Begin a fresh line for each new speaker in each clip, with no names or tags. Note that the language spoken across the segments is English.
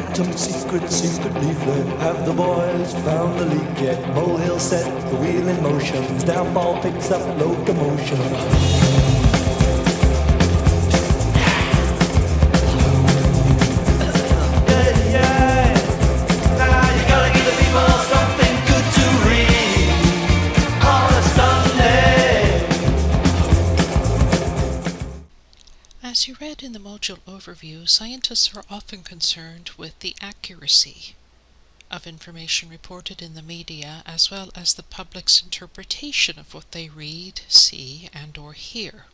Quantum secret leaflet. Have the boys found the leak yet? Molehill set the wheel in motion. His downfall picks up locomotion.
As you read in the module overview, scientists are often concerned with the accuracy of information reported in the media, as well as the public's interpretation of what they read, see, and/or hear.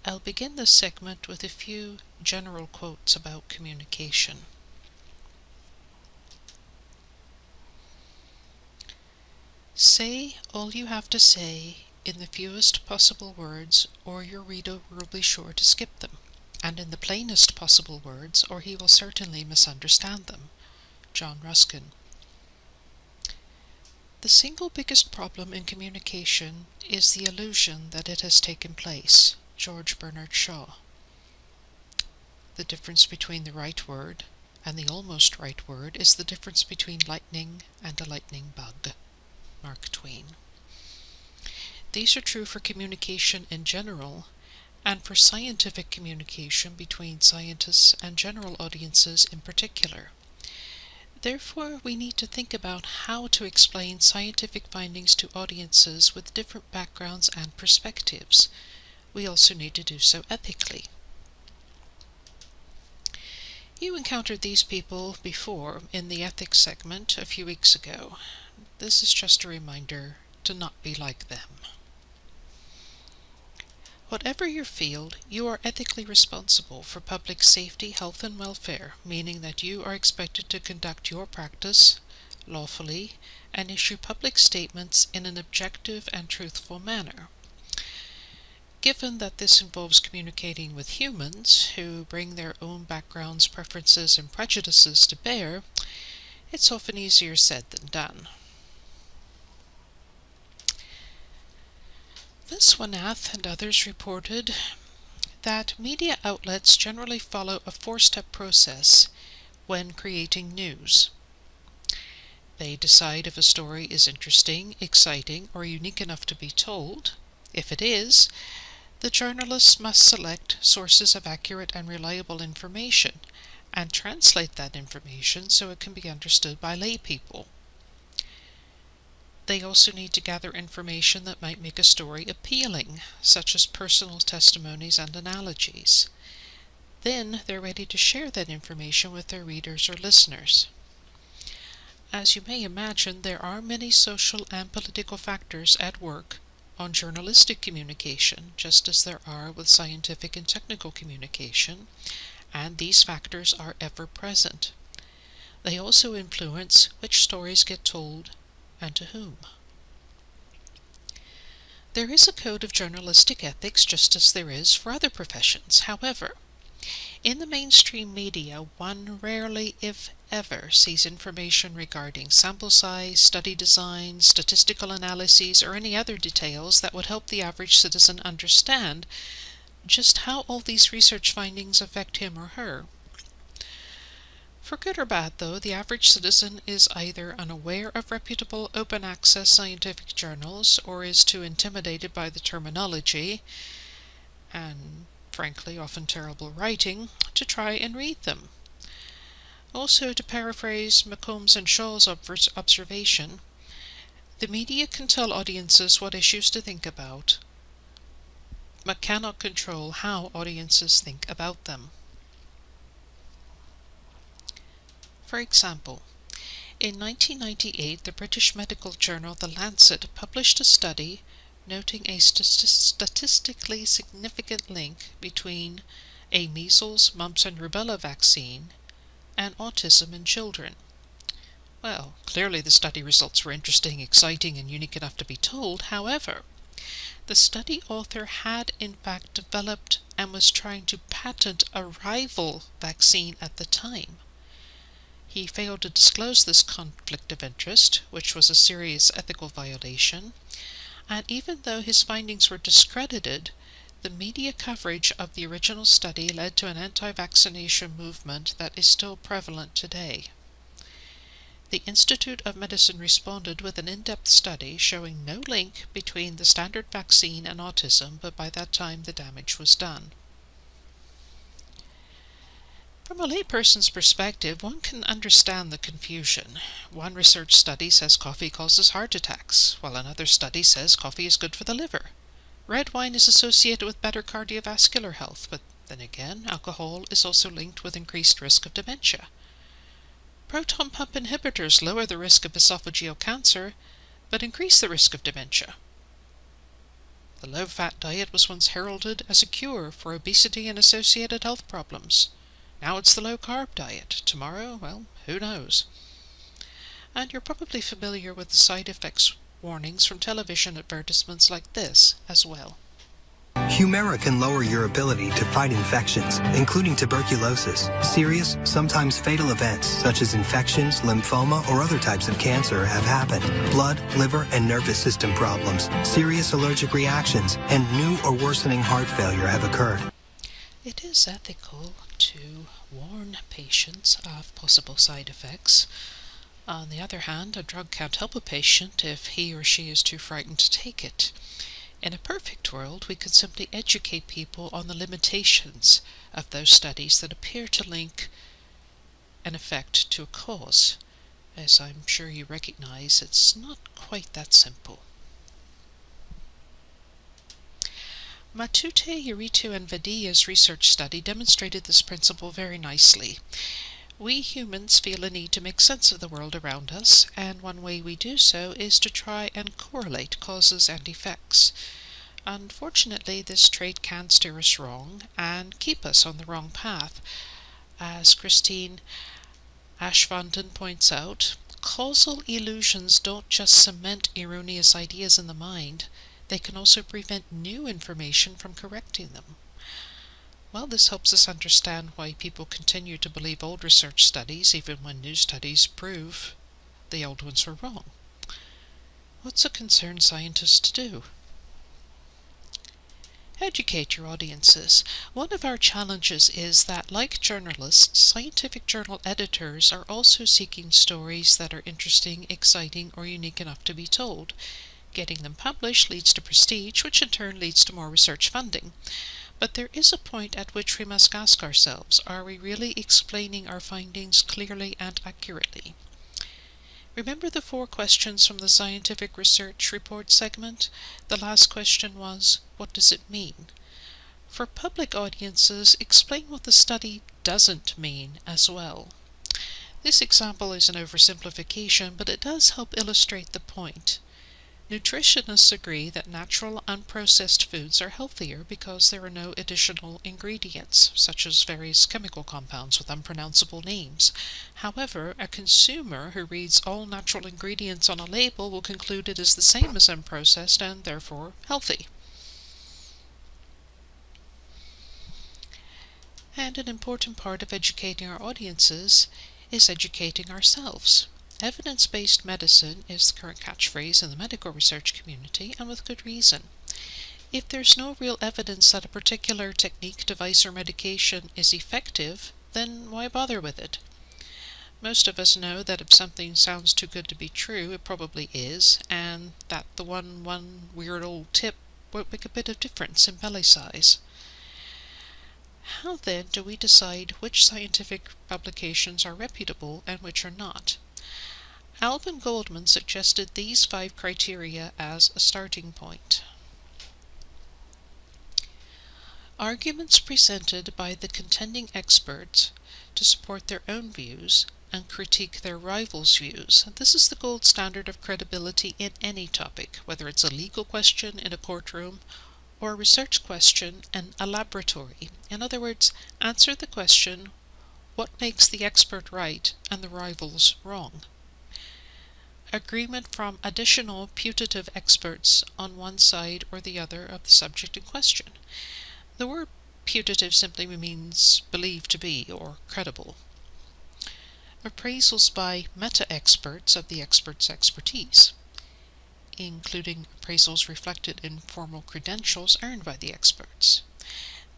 I'll begin this segment with a few general quotes about communication. Say all you have to say in the fewest possible words, or your reader will be sure to skip them, and in the plainest possible words, or he will certainly misunderstand them. John Ruskin. The single biggest problem in communication is the illusion that it has taken place. George Bernard Shaw. The difference between the right word and the almost right word is the difference between lightning and a lightning bug. Mark Twain. These are true for communication in general, and for scientific communication between scientists and general audiences in particular. Therefore, we need to think about how to explain scientific findings to audiences with different backgrounds and perspectives. We also need to do so ethically. You encountered these people before in the ethics segment a few weeks ago. This is just a reminder to not be like them. Whatever your field, you are ethically responsible for public safety, health, and welfare, meaning that you are expected to conduct your practice lawfully and issue public statements in an objective and truthful manner. Given that this involves communicating with humans who bring their own backgrounds, preferences, and prejudices to bear, it's often easier said than done. Viswanath and others reported that media outlets generally follow a four-step process when creating news. They decide if a story is interesting, exciting, or unique enough to be told. If it is, the journalists must select sources of accurate and reliable information and translate that information so it can be understood by lay people. They also need to gather information that might make a story appealing, such as personal testimonies and analogies. Then they're ready to share that information with their readers or listeners. As you may imagine, there are many social and political factors at work on journalistic communication, just as there are with scientific and technical communication, and these factors are ever present. They also influence which stories get told and to whom. There is a code of journalistic ethics just as there is for other professions. However, in the mainstream media, one rarely, if ever, sees information regarding sample size, study design, statistical analyses, or any other details that would help the average citizen understand just how all these research findings affect him or her. For good or bad, though, the average citizen is either unaware of reputable open-access scientific journals or is too intimidated by the terminology, and frankly often terrible writing, to try and read them. Also, to paraphrase McCombs and Shaw's observation, the media can tell audiences what issues to think about, but cannot control how audiences think about them. For example, in 1998, the British medical journal The Lancet published a study noting a statistically significant link between a measles, mumps, and rubella vaccine and autism in children. Well, clearly the study results were interesting, exciting, and unique enough to be told. However, the study author had in fact developed and was trying to patent a rival vaccine at the time. He failed to disclose this conflict of interest, which was a serious ethical violation, and even though his findings were discredited, The media coverage of the original study led to an anti-vaccination movement that is still prevalent today. The Institute of Medicine responded with an in-depth study showing no link between the standard vaccine and autism, but by that time the damage was done. From a layperson's perspective, one can understand the confusion. One research study says coffee causes heart attacks, while another study says coffee is good for the liver. Red wine is associated with better cardiovascular health, but then again, alcohol is also linked with increased risk of dementia. Proton pump inhibitors lower the risk of esophageal cancer, but increase the risk of dementia. The low-fat diet was once heralded as a cure for obesity and associated health problems. Now it's the low-carb diet. Tomorrow, well, who knows? And you're probably familiar with the side effects warnings from television advertisements like this as well.
Humira can lower your ability to fight infections, including tuberculosis. Serious, sometimes fatal events such as infections, lymphoma, or other types of cancer have happened. Blood, liver, and nervous system problems, serious allergic reactions, and new or worsening heart failure have occurred.
It is ethical to warn patients of possible side effects. On the other hand, a drug can't help a patient if he or she is too frightened to take it. In a perfect world, we could simply educate people on the limitations of those studies that appear to link an effect to a cause. As I'm sure you recognize, it's not quite that simple. Matute, Yuritu, and Vadia's research study demonstrated this principle very nicely. We humans feel a need to make sense of the world around us, and one way we do so is to try and correlate causes and effects. Unfortunately, this trait can steer us wrong and keep us on the wrong path. As Christine Ashvanden points out, causal illusions don't just cement erroneous ideas in the mind, they can also prevent new information from correcting them. Well, this helps us understand why people continue to believe old research studies even when new studies prove the old ones were wrong. What's a concerned scientist to do? Educate your audiences. One of our challenges is that, like journalists, scientific journal editors are also seeking stories that are interesting, exciting, or unique enough to be told. Getting them published leads to prestige, which in turn leads to more research funding. But there is a point at which we must ask ourselves, are we really explaining our findings clearly and accurately? Remember the 4 questions from the scientific research report segment? The last question was, what does it mean? For public audiences, explain what the study doesn't mean as well. This example is an oversimplification, but it does help illustrate the point. Nutritionists agree that natural, unprocessed foods are healthier because there are no additional ingredients, such as various chemical compounds with unpronounceable names. However, a consumer who reads all natural ingredients on a label will conclude it is the same as unprocessed and therefore healthy. And an important part of educating our audiences is educating ourselves. Evidence-based medicine is the current catchphrase in the medical research community, and with good reason. If there's no real evidence that a particular technique, device, or medication is effective, then why bother with it? Most of us know that if something sounds too good to be true, it probably is, and that the one weird old tip won't make a bit of difference in belly size. How then do we decide which scientific publications are reputable and which are not? Alvin Goldman suggested these 5 criteria as a starting point. Arguments presented by the contending experts to support their own views and critique their rivals' views. This is the gold standard of credibility in any topic, whether it's a legal question in a courtroom or a research question in a laboratory. In other words, answer the question, what makes the expert right and the rivals wrong? Agreement from additional putative experts on one side or the other of the subject in question. The word putative simply means believed to be or credible. Appraisals by meta-experts of the expert's expertise. including appraisals reflected in formal credentials earned by the experts.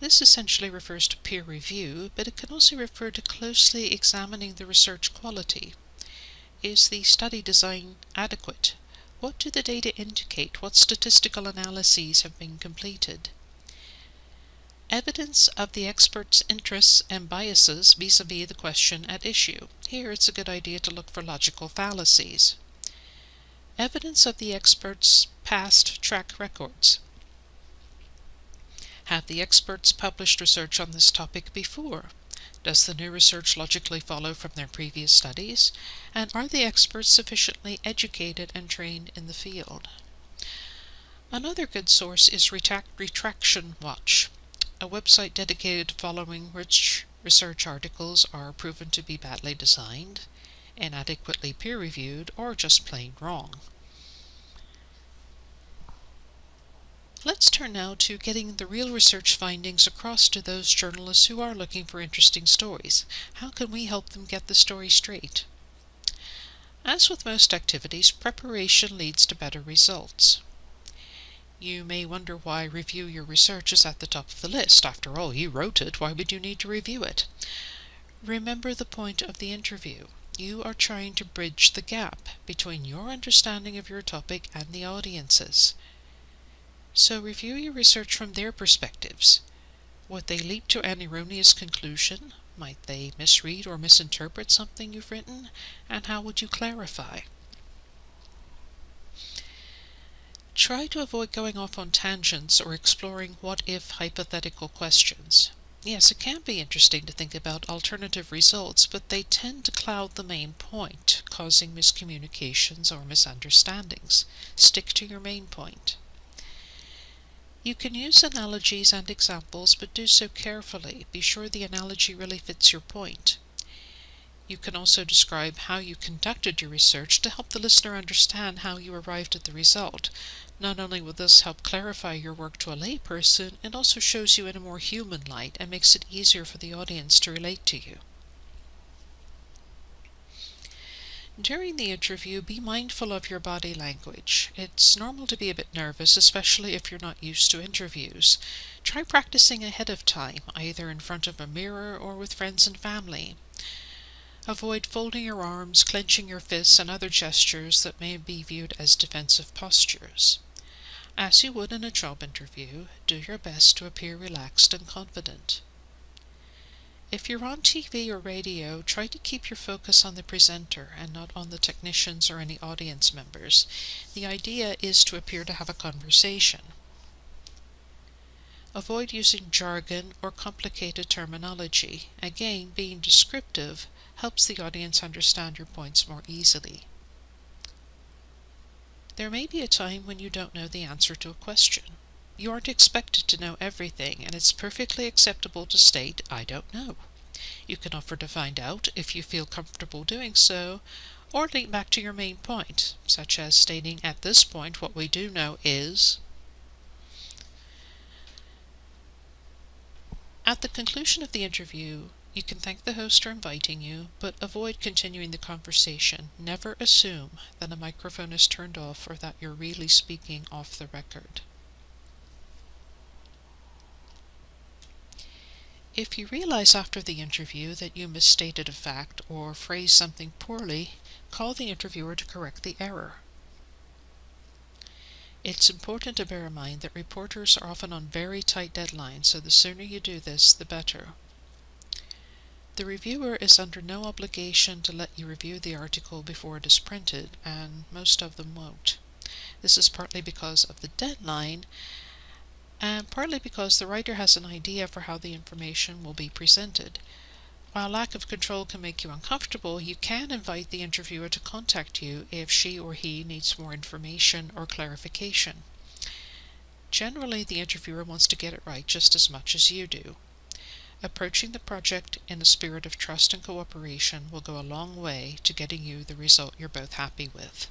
This essentially refers to peer review, but it can also refer to closely examining the research quality. Is the study design adequate? What do the data indicate? What statistical analyses have been completed? Evidence of the expert's interests and biases vis-a-vis the question at issue. Here it's a good idea to look for logical fallacies. Evidence of the expert's past track records. Have the experts published research on this topic before? Does the new research logically follow from their previous studies? And are the experts sufficiently educated and trained in the field? Another good source is Retraction Watch, a website dedicated to following which research articles are proven to be badly designed, inadequately peer-reviewed, or just plain wrong. Let's turn now to getting the real research findings across to those journalists who are looking for interesting stories. How can we help them get the story straight? As with most activities, preparation leads to better results. You may wonder why review your research is at the top of the list. After all, you wrote it. Why would you need to review it? Remember the point of the interview. You are trying to bridge the gap between your understanding of your topic and the audience's. So review your research from their perspectives. Would they leap to an erroneous conclusion? Might they misread or misinterpret something you've written? And how would you clarify? Try to avoid going off on tangents or exploring what-if hypothetical questions. Yes, it can be interesting to think about alternative results, but they tend to cloud the main point, causing miscommunications or misunderstandings. Stick to your main point. You can use analogies and examples, but do so carefully. Be sure the analogy really fits your point. You can also describe how you conducted your research to help the listener understand how you arrived at the result. Not only will this help clarify your work to a layperson, it also shows you in a more human light and makes it easier for the audience to relate to you. During the interview, be mindful of your body language. It's normal to be a bit nervous, especially if you're not used to interviews. Try practicing ahead of time, either in front of a mirror or with friends and family. Avoid folding your arms, clenching your fists, and other gestures that may be viewed as defensive postures. As you would in a job interview, do your best to appear relaxed and confident. If you're on TV or radio, try to keep your focus on the presenter and not on the technicians or any audience members. The idea is to appear to have a conversation. Avoid using jargon or complicated terminology. Again, being descriptive helps the audience understand your points more easily. There may be a time when you don't know the answer to a question. You aren't expected to know everything, and it's perfectly acceptable to state, "I don't know." You can offer to find out if you feel comfortable doing so, or link back to your main point, such as stating, "At this point, what we do know is..." At the conclusion of the interview, you can thank the host for inviting you, but avoid continuing the conversation. Never assume that a microphone is turned off or that you're really speaking off the record. If you realize after the interview that you misstated a fact or phrased something poorly, call the interviewer to correct the error. It's important to bear in mind that reporters are often on very tight deadlines, so the sooner you do this, the better. The reviewer is under no obligation to let you review the article before it is printed, and most of them won't. This is partly because of the deadline, and partly because the writer has an idea for how the information will be presented. While lack of control can make you uncomfortable, you can invite the interviewer to contact you if she or he needs more information or clarification. Generally, the interviewer wants to get it right just as much as you do. Approaching the project in a spirit of trust and cooperation will go a long way to getting you the result you're both happy with.